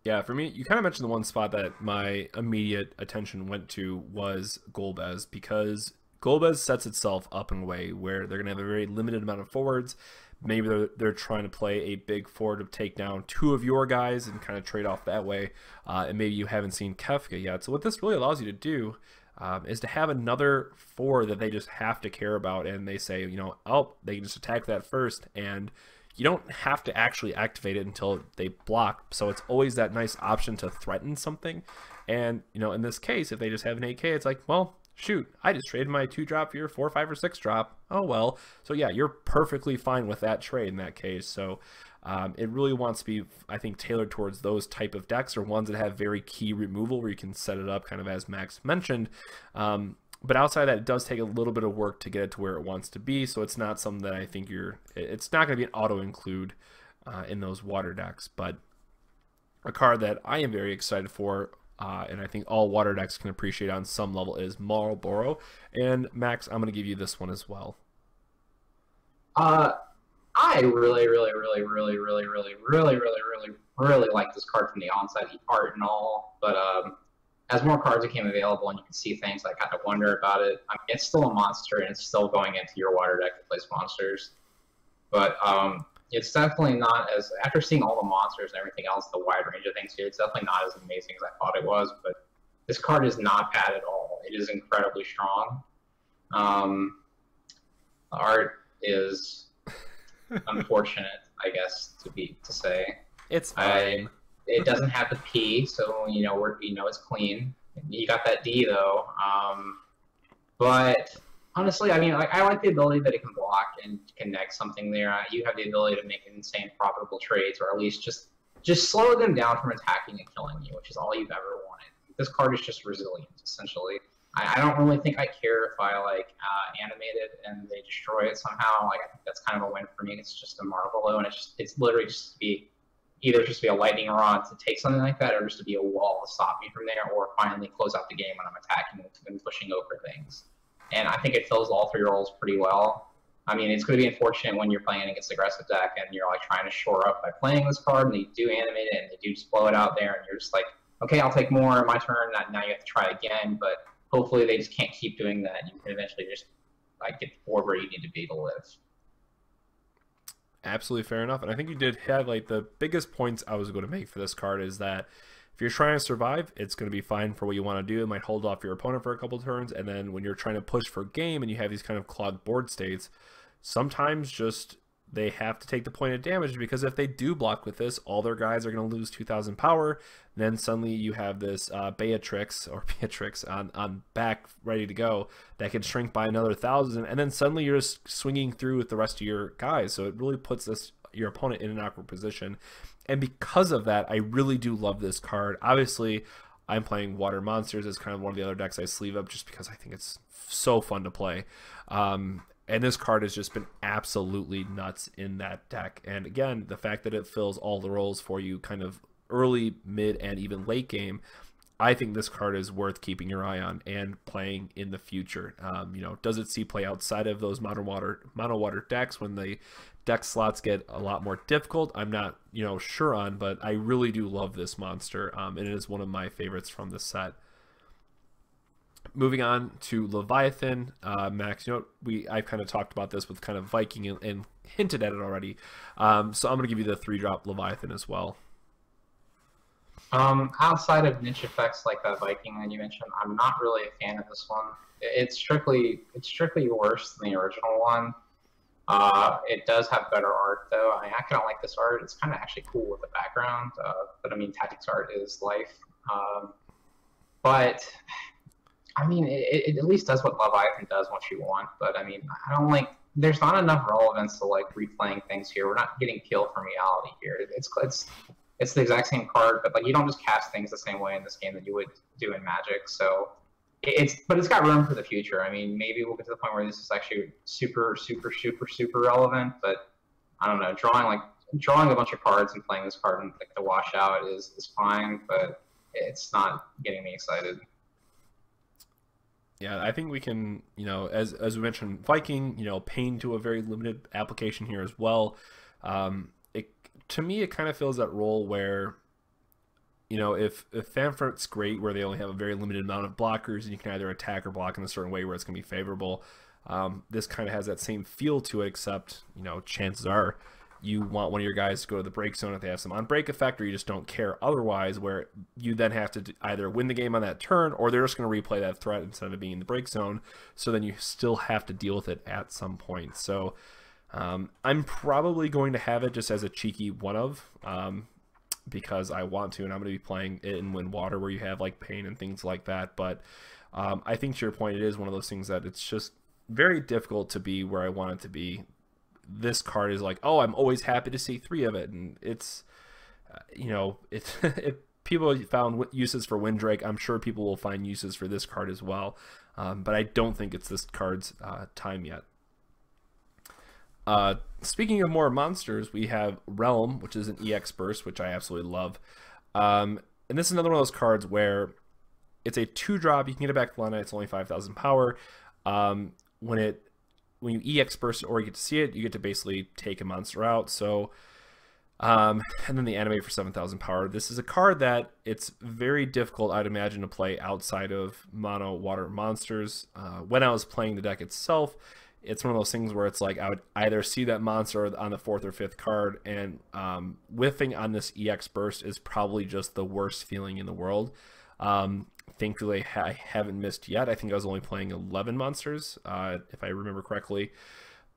Yeah, for me, you kind of mentioned the one spot that my immediate attention went to was Golbez, because Golbez sets itself up in a way where they're going to have a very limited amount of forwards. Maybe they're trying to play a big forward to take down 2 of your guys and kind of trade off that way. And maybe you haven't seen Kefka yet. So what this really allows you to do is to have another forward that they just have to care about, and they say, you know, oh, they can just attack that first, and you don't have to actually activate it until they block. So it's always that nice option to threaten something. And, you know, in this case, if they just have an 8K, it's like, well, shoot, I just traded my 2-drop for your 4, 5, or 6-drop. Oh, well. So, yeah, you're perfectly fine with that trade in that case. So it really wants to be, I think, tailored towards those type of decks, or ones that have very key removal where you can set it up kind of as Max mentioned. But outside of that, it does take a little bit of work to get it to where it wants to be. So it's not something that I think it's not going to be an auto-include in those water decks. But a card that I am very excited for, and I think all water decks can appreciate on some level, is Marlboro. And Max, I'm going to give you this one as well. I really like this card from the onset, the art and all. But as more cards became available and you can see things, I kind of wonder about it. I mean, it's still a monster, and it's still going into your water deck to place monsters. But it's definitely not as, after seeing all the monsters and everything else, the wide range of things here, it's definitely not as amazing as I thought it was. But this card is not bad at all. It is incredibly strong. The art is unfortunate, I guess, to say. It's fine. It doesn't have the P, so you know it's clean. You got that D though. But honestly, I mean, like, I like the ability that it can block and connect something there. You have the ability to make insane profitable trades, or at least just slow them down from attacking and killing you, which is all you've ever wanted. This card is just resilient, essentially. I don't really think I care if I animate it and they destroy it somehow. Like, I think that's kind of a win for me. It's just a Marvolo, and it's literally just to be either just be a lightning rod to take something like that, or just to be a wall to stop me from there, or finally close out the game when I'm attacking and pushing over things. And I think it fills all 3 roles pretty well. I mean, it's going to be unfortunate when you're playing against aggressive deck and you're like trying to shore up by playing this card, and they do animate it and they do just blow it out there, and you're just like, okay, I'll take more, my turn. Now you have to try again, but hopefully they just can't keep doing that. You can eventually just get the board where you need to be to live. Absolutely fair enough. And I think you did highlight the biggest points I was going to make for this card is that if you're trying to survive, it's going to be fine for what you want to do. It might hold off your opponent for a couple turns. And then when you're trying to push for game and you have these kind of clogged board states, sometimes just they have to take the pointed damage, because if they do block with this, all their guys are going to lose 2,000 power. Then suddenly you have this Beatrix on back ready to go that can shrink by another 1,000, and then suddenly you're just swinging through with the rest of your guys. So it really puts your opponent in an awkward position. And because of that, I really do love this card. Obviously, I'm playing Water Monsters as kind of one of the other decks I sleeve up just because I think it's so fun to play. And this card has just been absolutely nuts in that deck. And again, the fact that it fills all the roles for you kind of early, mid, and even late game, I think this card is worth keeping your eye on and playing in the future. You know, does it see play outside of those mono water decks when the deck slots get a lot more difficult? I'm not, you know, sure on, but I really do love this monster, and it is one of my favorites from the set. Moving on to Leviathan, Max, you know, I've kind of talked about this with kind of Viking and hinted at it already. So I'm going to give you the 3-drop Leviathan as well. Outside of niche effects like that Viking that you mentioned, I'm not really a fan of this one. It's strictly worse than the original one. It does have better art though. I mean, I kind of like this art. It's kind of actually cool with the background. But I mean, Tactics art is life. But I mean, it at least does what Leviathan does, what you want. But I mean, I don't like. There's not enough relevance to like replaying things here. We're not getting killed from reality here. It's the exact same card, but like you don't just cast things the same way in this game that you would do in Magic. So but it's got room for the future. I mean, maybe we'll get to the point where this is actually super relevant. But I don't know. Drawing a bunch of cards and playing this card and like the washout is fine, but it's not getting me excited. Yeah, I think we can, you know, as we mentioned, Viking, you know, Pain to a very limited application here as well. To me, it kind of fills that role where, you know, if Fanfurt's great, where they only have a very limited amount of blockers, and you can either attack or block in a certain way where it's going to be favorable. This kind of has that same feel to it, except, you know, chances are you want one of your guys to go to the break zone if they have some on-break effect, or you just don't care otherwise, where you then have to either win the game on that turn, or they're just going to replay that threat instead of being in the break zone, so then you still have to deal with it at some point. So I'm probably going to have it just as a cheeky one-of, because I want to, and I'm going to be playing it in Wind Water, where you have like Pain and things like that. But I think to your point, it is one of those things that it's just very difficult to be where I want it to be. This card is like, oh, I'm always happy to see 3 of it, and it's, you know, it's if people found uses for Windrake, I'm sure people will find uses for this card as well. But I don't think it's this card's time yet. Speaking of more monsters, we have Realm, which is an EX burst, which I absolutely love. And this is another one of those cards where it's a 2-drop. You can get it back to Lana. It's only 5,000 power. When you EX burst or you get to see it, you get to basically take a monster out. So, and then the animate for 7,000 power. This is a card that it's very difficult, I'd imagine, to play outside of mono water monsters. When I was playing the deck itself, it's one of those things where it's like I would either see that monster on the 4th or 5th card, and whiffing on this EX burst is probably just the worst feeling in the world. Thankfully, I haven't missed yet. I think I was only playing 11 monsters, if I remember correctly.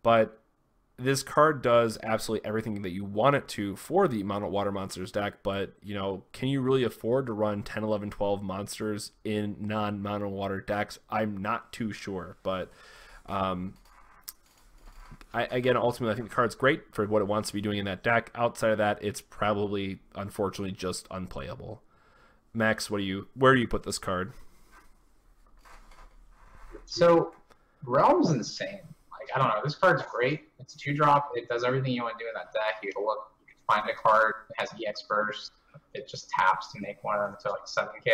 But this card does absolutely everything that you want it to for the mono water monsters deck. But, you know, can you really afford to run 10, 11, 12 monsters in non-mono water decks? I'm not too sure. But again, ultimately, I think the card's great for what it wants to be doing in that deck. Outside of that, it's probably, unfortunately, just unplayable. Max, where do you put this card? So, Realm's insane. Like, I don't know, this card's great. It's a 2-drop. It does everything you want to do in that deck. You can find a card that has EX burst. It just taps to make one of them to like 7k.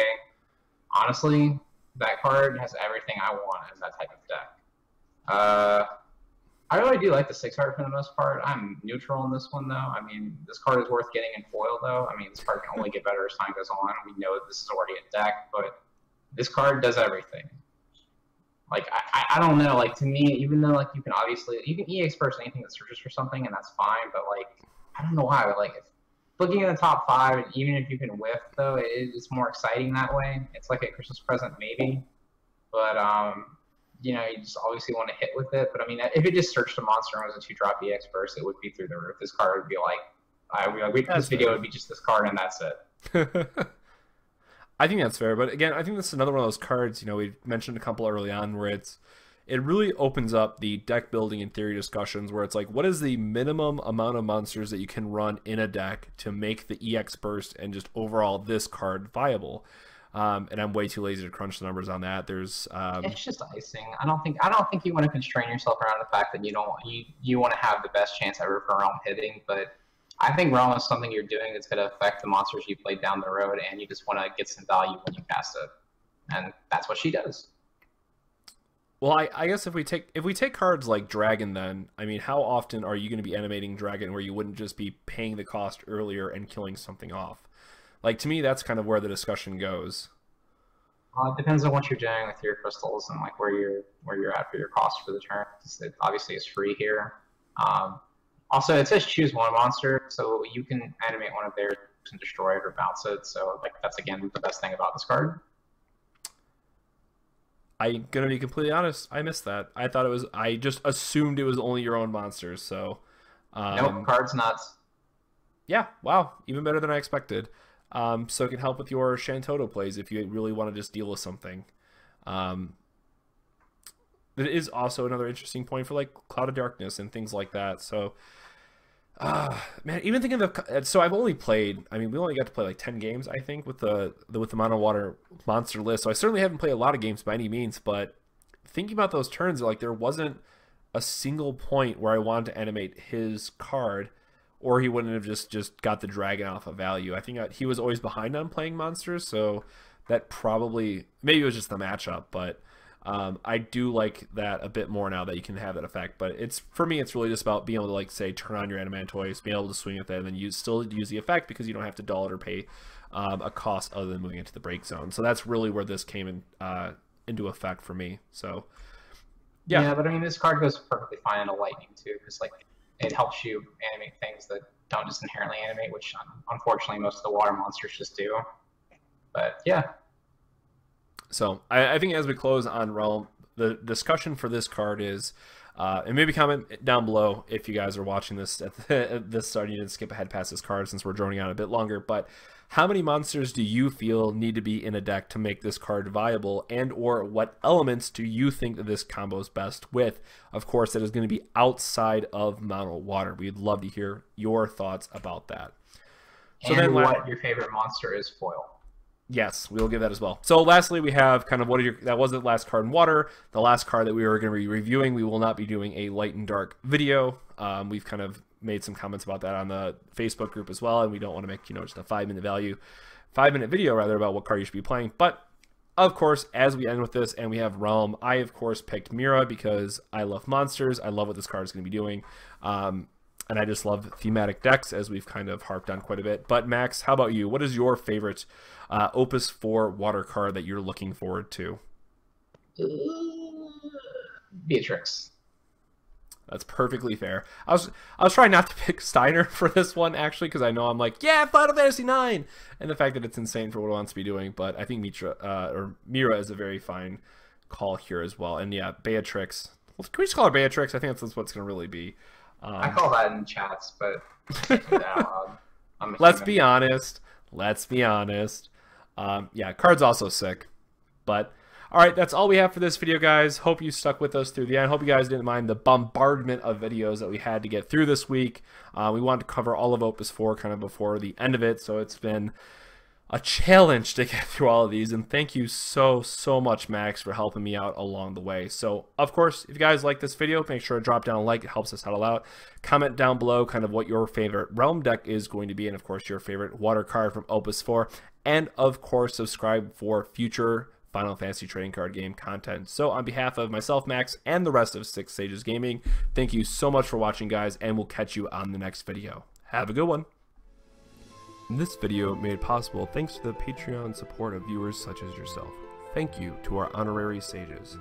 Honestly, that card has everything I want in that type of deck. I really do like the 6 art for the most part. I'm neutral in this one, though. I mean, this card is worth getting in foil, though. I mean, this card can only get better as time goes on. We know that this is already a deck, but this card does everything. Like, I don't know. Like, to me, even though, like, you can EX burst anything that searches for something, and that's fine, but, like, I don't know why. But, like, looking in the top 5, even if you can whiff, though, it's more exciting that way. It's like a Christmas present, maybe. But, you know, you just obviously want to hit with it. But I mean, if it just searched a monster and was a 2-drop EX burst, it would be through the roof. This card would be like, this video would be just this card and that's it. I think that's fair, but again, I think this is another one of those cards, you know, we mentioned a couple early on where it really opens up the deck building and theory discussions where it's like, what is the minimum amount of monsters that you can run in a deck to make the EX burst and just overall this card viable? And I'm way too lazy to crunch the numbers on that. There's it's just icing. I don't think you want to constrain yourself around the fact that you want to have the best chance ever for Realm hitting, but I think Realm is something you're doing that's going to affect the monsters you play down the road, and you just want to get some value when you cast it, and that's what she does. Well, I guess if we take cards like Dragon, then I mean, how often are you going to be animating Dragon where you wouldn't just be paying the cost earlier and killing something off? Like, to me, that's kind of where the discussion goes. It depends on what you're doing with your crystals and like where you're at for your cost for the turn. It obviously is free here. Also, it says choose one monster, so you can animate one of theirs and destroy it or bounce it. So like that's again the best thing about this card. I'm gonna be completely honest. I missed that. I just assumed it was only your own monsters. So, nope, card's nuts. Yeah, wow, even better than I expected. So it can help with your Shantoto plays if you really want to just deal with something. It is also another interesting point for like Cloud of Darkness and things like that. So, man, even thinking of so I've only played. I mean, we only got to play like 10 games, I think, with the Mono Water monster list. So I certainly haven't played a lot of games by any means. But thinking about those turns, like there wasn't a single point where I wanted to animate his card, or he wouldn't have just got the dragon off of value. I think he was always behind on playing monsters, so that probably maybe it was just the matchup, but. I do like that a bit more now that you can have that effect, but for me it's really just about being able to like say turn on your Adamantoise, being able to swing at that, and then still use the effect because you don't have to dull it or pay a cost other than moving into the break zone. So that's really where this came into effect for me. So yeah, but I mean this card goes perfectly fine in a lightning too, because like it helps you animate things that don't just inherently animate, which unfortunately most of the water monsters just do. But yeah. So I think as we close on Realm, the discussion for this card is, and maybe comment down below if you guys are watching this at this start, you didn't skip ahead past this card since we're droning out a bit longer, but how many monsters do you feel need to be in a deck to make this card viable, and or what elements do you think that this combo is best with? Of course, that is going to be outside of Mono Water. We'd love to hear your thoughts about that. So and then what your favorite monster is foil. Yes, we'll give that as well. So lastly, we have kind of that was the last card in water. The last card that we were going to be reviewing, we will not be doing a light and dark video. We've kind of made some comments about that on the Facebook group as well, and we don't want to make, just a 5-minute video rather about what card you should be playing. But of course, as we end with this and we have Realm, I of course picked Mira because I love monsters. I love what this card is going to be doing. And I just love thematic decks, as we've kind of harped on quite a bit. But Max, how about you? What is your favorite Opus IV water card that you're looking forward to? Beatrix. That's perfectly fair. I was trying not to pick Steiner for this one, actually, because I know I'm like, yeah, Final Fantasy IX! And the fact that it's insane for what it wants to be doing. But I think Mira is a very fine call here as well. And yeah, Beatrix. Well, can we just call her Beatrix? I think that's what it's going to really be. I call that in chats, but let's be honest. Let's be honest. Yeah, card's also sick. But all right, that's all we have for this video, guys. Hope you stuck with us through the end. Hope you guys didn't mind the bombardment of videos that we had to get through this week. We wanted to cover all of Opus 4 kind of before the end of it, so it's been a challenge to get through all of these, and thank you so much, Max, for helping me out along the way. So of course, if you guys like this video, make sure to drop down a like. It helps us out a lot. Comment down below kind of what your favorite Realm deck is going to be, and of course your favorite water card from Opus 4, and of course subscribe for future Final Fantasy trading card game content. So on behalf of myself, Max, and the rest of Six Sages Gaming, thank you so much for watching, guys, and we'll catch you on the next video. Have a good one. This video made possible thanks to the Patreon support of viewers such as yourself. Thank you to our honorary sages.